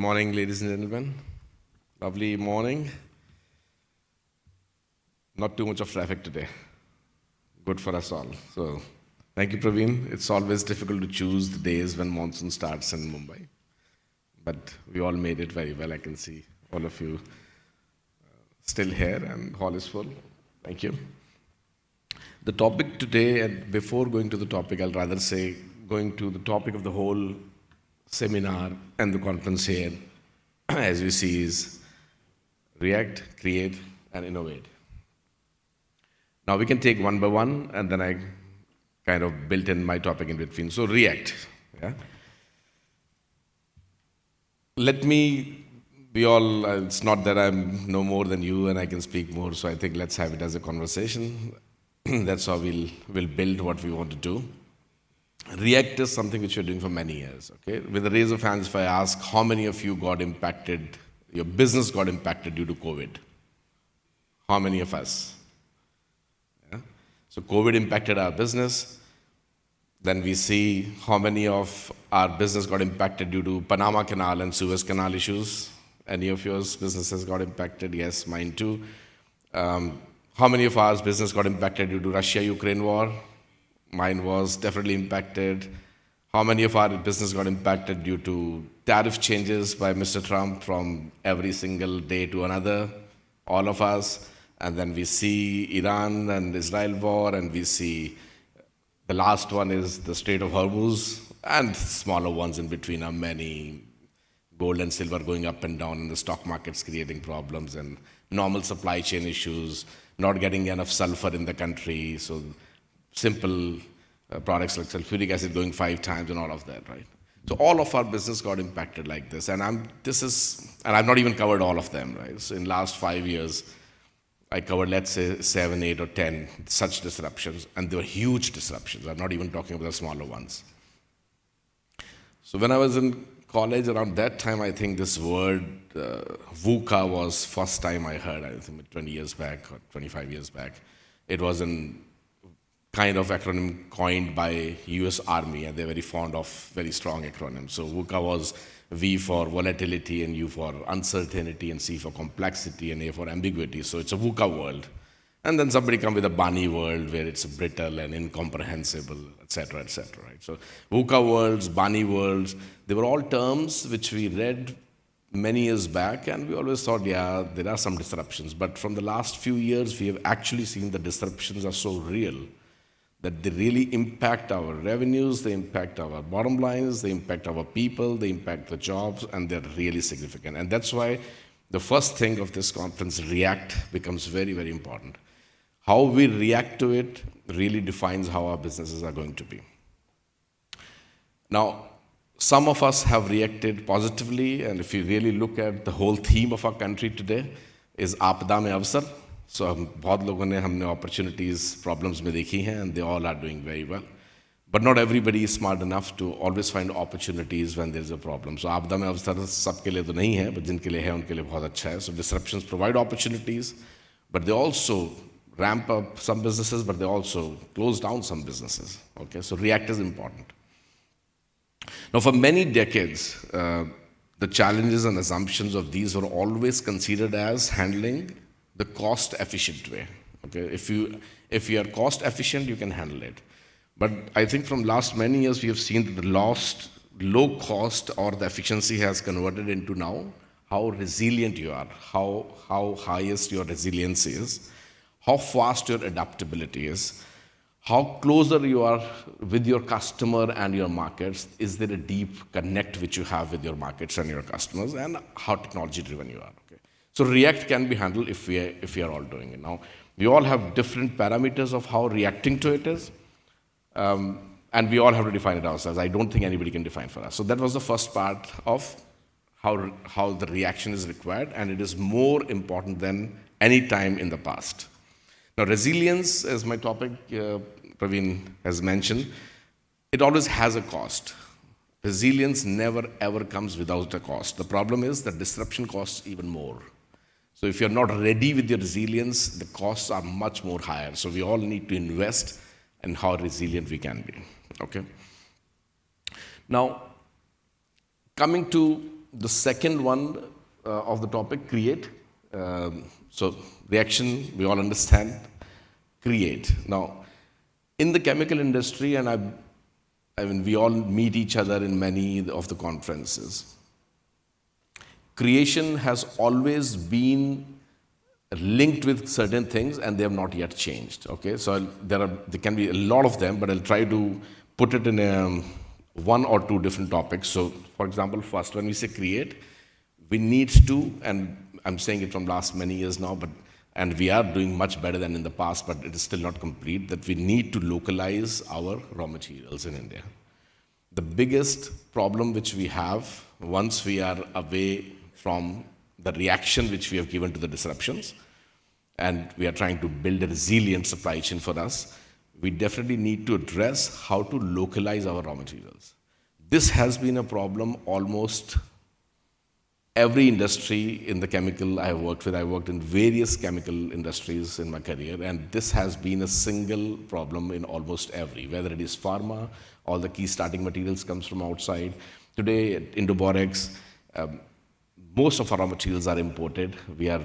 morning, ladies and gentlemen. Lovely morning. Not too much of traffic today. Good for us all. So, thank you, Praveen. It's always difficult to choose the days when monsoon starts in Mumbai. But we all made it very well. I can see all of you still here, and hall is full. Thank you. The topic today, and before going to the topic, I'll rather say going to the topic of the whole seminar and the conference here, as we see, is react, create, and innovate. Now we can take one by one, and then I kind of built in my topic in between. So react. Yeah? Let me be all, it's not that I'm no more than you and I can speak more, so I think let's have it as a conversation. That's how we'll build what we want to do. React is something which we're doing for many years. Okay, with a raise of hands, if I ask how many of you got impacted, your business got impacted due to COVID? How many of us? Yeah? So COVID impacted our business. Then we see how many of our business got impacted due to Panama Canal and Suez Canal issues. Any of yours businesses got impacted? Yes, mine too. How many of our business got impacted due to Russia-Ukraine war? Mine was definitely impacted. How many of our business got impacted due to tariff changes by Mr. Trump from every single day to another? All of us. And then we see Iran and Israel war, and we see the last one is the Strait of Hormuz, and smaller ones in between are many. Gold and silver going up and down in the stock markets, creating problems, and normal supply chain issues, not getting enough sulfur in the country. So simple products like sulfuric acid going 5 times and all of that, right? So all of our business got impacted like this, and I've not even covered all of them, right? So in last 5 years, I covered, let's say, 7, 8, or 10 such disruptions, and they were huge disruptions. I'm not even talking about the smaller ones. So when I was in college, around that time, I think this word VUCA was first time I heard. I think 20 years back or 25 years back. It was an kind of acronym coined by US Army, and they're very fond of very strong acronyms. So VUCA was V for volatility, and U for uncertainty, and C for complexity, and A for ambiguity. So it's a VUCA world. And then somebody come with a Bani world where it's brittle and incomprehensible, etc., etc. Right? So VUCA worlds, Bani worlds, they were all terms which we read many years back, and we always thought, yeah, there are some disruptions. But from the last few years, we have actually seen the disruptions are so real that they really impact our revenues, they impact our bottom lines, they impact our people, they impact the jobs, and they're really significant. And that's why the first thing of this conference, react, becomes very, very important. How we react to it really defines how our businesses are going to be. Now, some of us have reacted positively, and if you really look at the whole theme of our country today, is आपदा में अवसर. So बहुत लोगों ने हमने opportunities, problems में देखी हैं, and they all are doing very well. But not everybody is smart enough to always find opportunities when there is a problem. So आपदा में अवसर सबके लिए तो नहीं है, but जिनके लिए है उनके लिए बहुत अच्छा है. So disruptions provide opportunities, but they also ramp up some businesses, but they also close down some businesses. Okay, so react is important. Now, for many decades, the challenges and assumptions of these were always considered as handling the cost-efficient way. Okay, if you are cost-efficient, you can handle it. But I think from last many years, we have seen that the low cost or the efficiency has converted into now how resilient you are, how highest your resilience is, how fast your adaptability is, how closer you are with your customer and your markets. Is there a deep connect which you have with your markets and your customers, and how technology-driven you are. Okay. So React can be handled if we are all doing it. Now, we all have different parameters of how reacting to it is, and we all have to define it ourselves. I don't think anybody can define for us. So that was the first part of how the reaction is required, and it is more important than any time in the past. Now, resilience, as my topic, Praveen has mentioned, it always has a cost. Resilience never ever comes without a cost. The problem is that disruption costs even more. So if you're not ready with your resilience, the costs are much more higher. So we all need to invest in how resilient we can be. Okay. Now, coming to The second one of the topic, create. So reaction, we all understand. Create. Now, in the chemical industry, and I mean, we all meet each other in many of the conferences. Creation has always been linked with certain things, and they have not yet changed. Okay, so there can be a lot of them, but I'll try to put it in one or two different topics. So, for example, first, when we say create, we need to, and I'm saying it from last many years now, and we are doing much better than in the past, but it is still not complete, that we need to localize our raw materials in India. The biggest problem which we have, once we are away from the reaction which we have given to the disruptions, and we are trying to build a resilient supply chain for us, we definitely need to address how to localize our raw materials. This has been a problem almost every industry in the chemical I have worked with. I worked in various chemical industries in my career, and this has been a single problem in almost every, whether it is pharma, all the key starting materials comes from outside. Today, at Indo Borax, most of our raw materials are imported. We are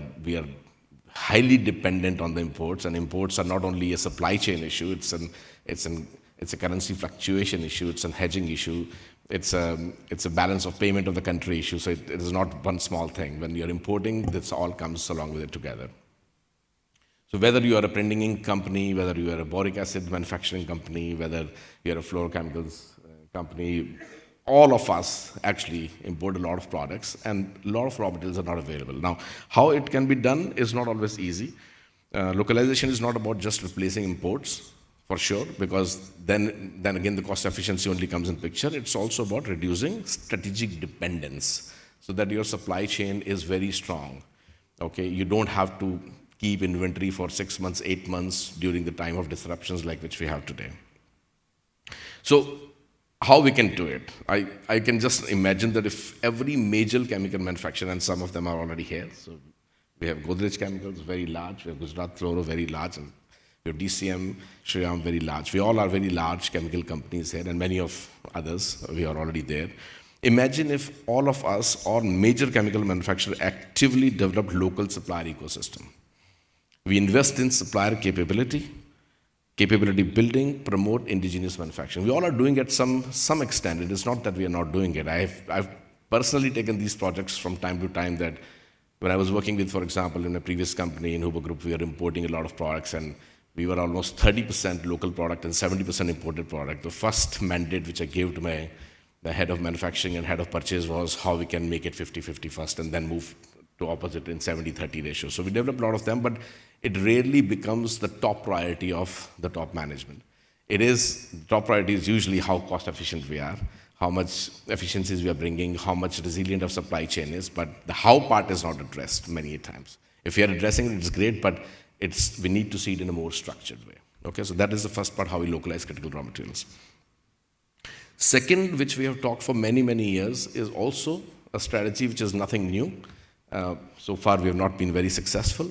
highly dependent on the imports, and imports are not only a supply chain issue, it's a currency fluctuation issue, it's a hedging issue, it's a balance of payment of the country issue. So it is not one small thing. When you're importing, this all comes along with it together. So whether you are a printing ink company, whether you are a boric acid manufacturing company, whether you are a fluorochemicals company, all of us actually import a lot of products, and a lot of raw materials are not available. Now, how it can be done is not always easy. Localization is not about just replacing imports, for sure, because then again the cost efficiency only comes in picture. It's also about reducing strategic dependence so that your supply chain is very strong. Okay, you don't have to keep inventory for 6 months, 8 months during the time of disruptions like which we have today. So, how we can do it? I can just imagine that if every major chemical manufacturer, and some of them are already here, so we have Godrej Chemicals, very large, we have Gujarat Fluoro, very large, and we have DCM, Shriram, very large. We all are very large chemical companies here, and many of others, we are already there. Imagine if all of us, or major chemical manufacturers, actively developed local supplier ecosystem. We invest in supplier capability building, promote indigenous manufacturing. We all are doing it some extent. It is not that we are not doing it. I've personally taken these projects from time to time, that when I was working with, for example, in a previous company in Huber Group, we were importing a lot of products, and we were almost 30% local product and 70% imported product. The first mandate which I gave to the head of manufacturing and head of purchase was how we can make it 50-50 first, and then move to opposite in 70-30 ratio. So we developed a lot of them, but it rarely becomes the top priority of the top management. Top priority is usually how cost efficient we are, how much efficiencies we are bringing, how much resilient our supply chain is, but the how part is not addressed many times. If we are addressing it, it's great, but we need to see it in a more structured way. Okay, so that is the first part, how we localize critical raw materials. Second, which we have talked for many, many years, is also a strategy which is nothing new. So far, we have not been very successful.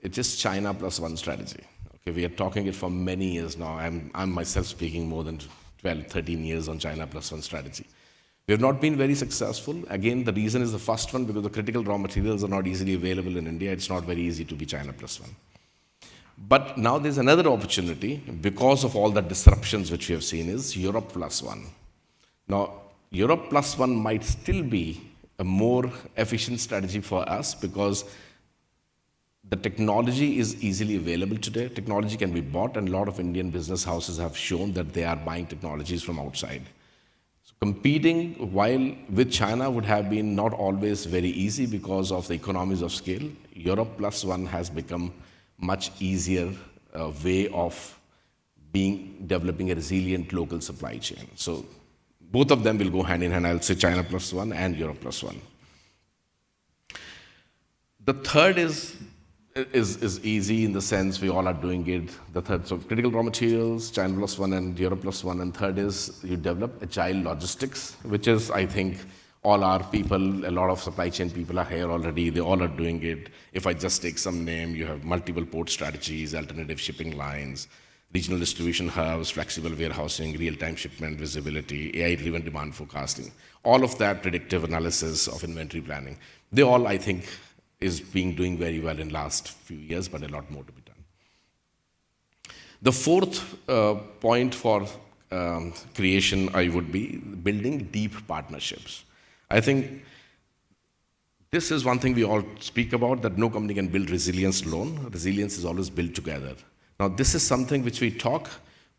It is China plus one strategy. Okay, we are talking it for many years now. I'm myself speaking more than 12, 13 years on China plus one strategy. We have not been very successful. Again, the reason is the first one, because the critical raw materials are not easily available in India. It's not very easy to be China plus one. But now there's another opportunity, because of all the disruptions which we have seen, is Europe plus one. Now, Europe plus one might still be a more efficient strategy for us, because the technology is easily available today. Technology can be bought, and a lot of Indian business houses have shown that they are buying technologies from outside. So competing with China would have been not always very easy because of the economies of scale. Europe plus one has become much easier way of developing a resilient local supply chain. So both of them will go hand in hand. I'll say China plus one and Europe plus one. The third is easy in the sense we all are doing it. The third, so critical raw materials, China plus one and Europe plus one. And third is you develop agile logistics, which is, I think, all our people, a lot of supply chain people are here already. They all are doing it. If I just take some name, you have multiple port strategies, alternative shipping lines, regional distribution hubs, flexible warehousing, real-time shipment visibility, AI-driven demand forecasting, all of that predictive analysis of inventory planning. They all, I think, is being doing very well in last few years, but a lot more to be done. The fourth point for creation, I would be building deep partnerships. I think this is one thing we all speak about, that no company can build resilience alone. Resilience is always built together. Now, this is something which we talk,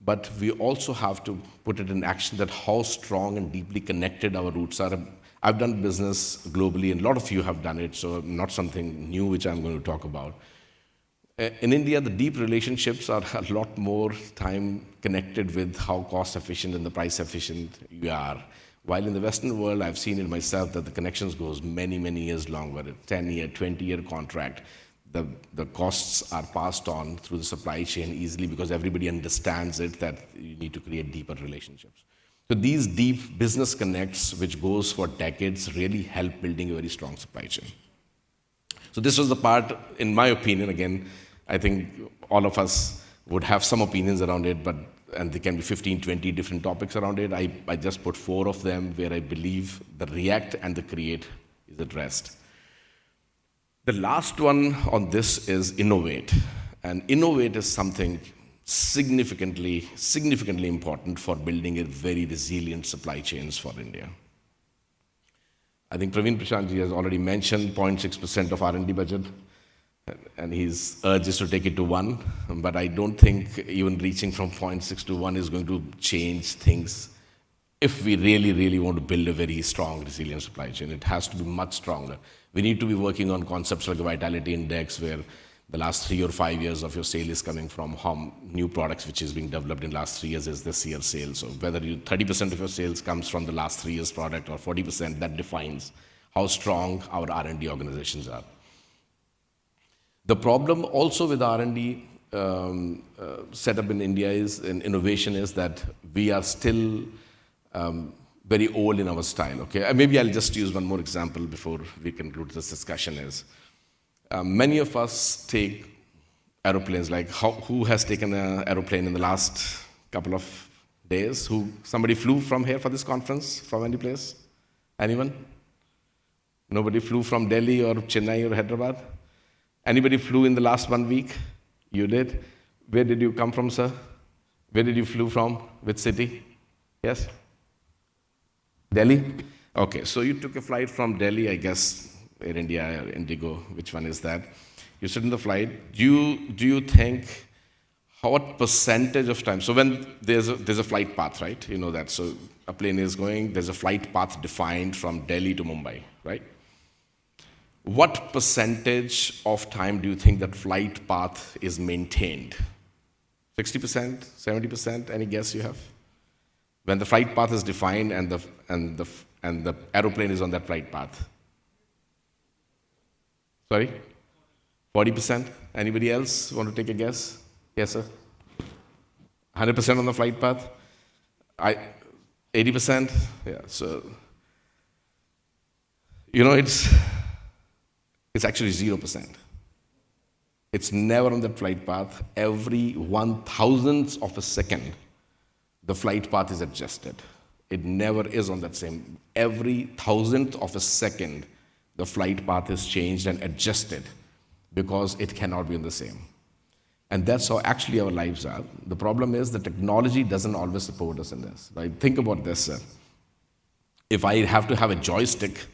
but we also have to put it in action, that how strong and deeply connected our roots are. I've done business globally, and a lot of you have done it, so not something new which I'm going to talk about. In India, the deep relationships are a lot more time connected with how cost efficient and the price efficient you are. While in the Western world, I've seen it myself that the connections goes many, many years longer, a 10-year, 20-year contract. The costs are passed on through the supply chain easily because everybody understands it, that you need to create deeper relationships. So these deep business connects, which goes for decades, really help building a very strong supply chain. So this was the part, in my opinion, again, I think all of us would have some opinions around it, and there can be 15, 20 different topics around it. I just put 4 of them where I believe the react and the create is addressed. The last one on this is innovate. And innovate is something significantly important for building a very resilient supply chains for India. I think Praveen Prashantji has already mentioned 0.6% of R&D budget, and his urge is to take it to 1, but I don't think even reaching from 0.6 to 1 is going to change things if we really, really want to build a very strong, resilient supply chain. It has to be much stronger. We need to be working on concepts like a vitality index, where the last 3 or 5 years of your sale is coming from how new products which is being developed in last 3 years is this year's sales. So whether 30% of your sales comes from the last 3 years product or 40%, that defines how strong our R&D organizations are. The problem also with R&D setup in India is, in innovation, is that we are still very old in our style, okay? Maybe I'll just use one more example before we conclude this discussion is, many of us take aeroplanes, like who has taken an aeroplane in the last couple of days? Somebody flew from here for this conference, from any place? Anyone? Nobody flew from Delhi or Chennai or Hyderabad? Anybody flew in the last 1 week? You did? Where did you come from, sir? Where did you flew from? Which city? Yes? Delhi? Okay, so you took a flight from Delhi, I guess, Air India or Indigo, which one is that? You sit in the flight. Do you think what percentage of time? So when there's a flight path, right? You know that. So a plane is going, there's a flight path defined from Delhi to Mumbai, right? What percentage of time do you think that flight path is maintained? 60%, 70%? Any guess you have? When the flight path is defined and the aeroplane is on that flight path. Sorry? 40%? Anybody else want to take a guess? Yes, sir? 100% on the flight path? 80%? Yeah, so, it's actually 0%. It's never on that flight path. Every 1,000th of a second, the flight path is adjusted. It never is on that same. Every 1,000th of a second, the flight path is changed and adjusted because it cannot be on the same. And that's how actually our lives are. The problem is the technology doesn't always support us in this. Right? Think about this, sir. If I have to have a joystick,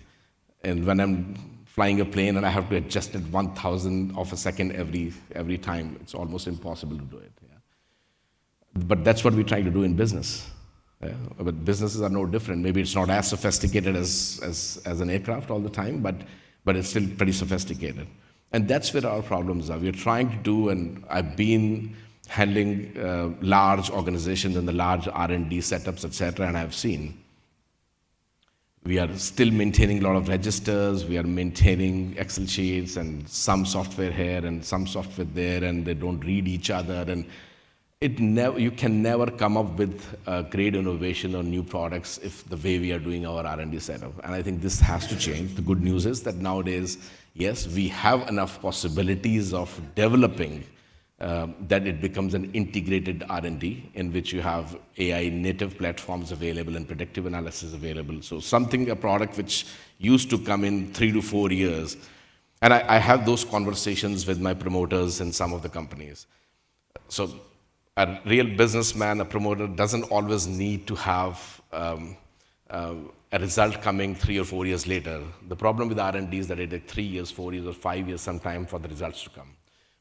and when I'm flying a plane and I have to adjust it 1,000th of a second every time, it's almost impossible to do it. Yeah? But that's what we try to do in business. Yeah? But businesses are no different. Maybe it's not as sophisticated as an aircraft all the time, but it's still pretty sophisticated. And that's where our problems are. We're trying to do, and I've been handling large organizations and the large R&D setups, etc., and I've seen we are still maintaining a lot of registers, we are maintaining Excel sheets and some software here and some software there, and they don't read each other, and you can never come up with great innovation or new products if the way we are doing our R&D setup. And I think this has to change. The good news is that nowadays, yes, we have enough possibilities of developing that it becomes an integrated R&D in which you have AI native platforms available and predictive analysis available. So a product which used to come in 3 to 4 years, and I have those conversations with my promoters in some of the companies. So a real businessman, a promoter, doesn't always need to have a result coming 3 or 4 years later. The problem with R&D is that it takes 3 years, 4 years, or 5 years sometime for the results to come.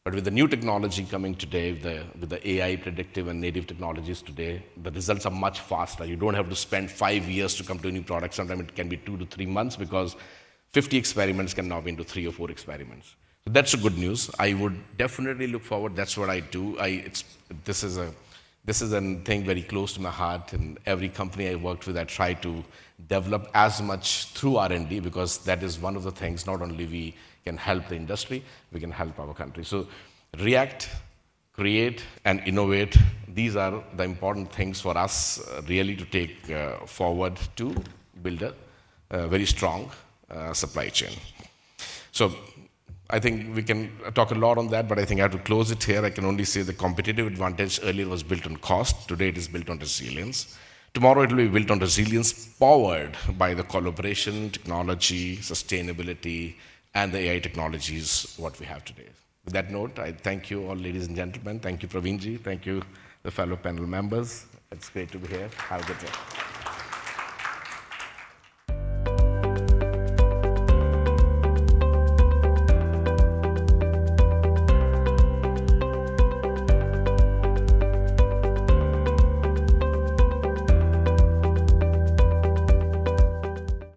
But with the new technology coming today, with the AI predictive and native technologies today, the results are much faster. You don't have to spend 5 years to come to a new product. Sometimes it can be 2 to 3 months because 50 experiments can now be into 3 or 4 experiments. So that's a good news. I would definitely look forward. That's what I do. This is a thing very close to my heart. And every company I worked with, I try to develop as much through R&D because that is one of the things. Not only we can help the industry, we can help our country. So react, create, and innovate. These are the important things for us really to take forward to build a very strong supply chain. So I think we can talk a lot on that, but I think I have to close it here. I can only say the competitive advantage earlier was built on cost. Today it is built on resilience. Tomorrow it will be built on resilience powered by the collaboration, technology, sustainability, and the AI technologies what we have today. With that note, I thank you all, ladies and gentlemen. Thank you, Praveenji. Thank you, the fellow panel members. It's great to be here. Have a good day.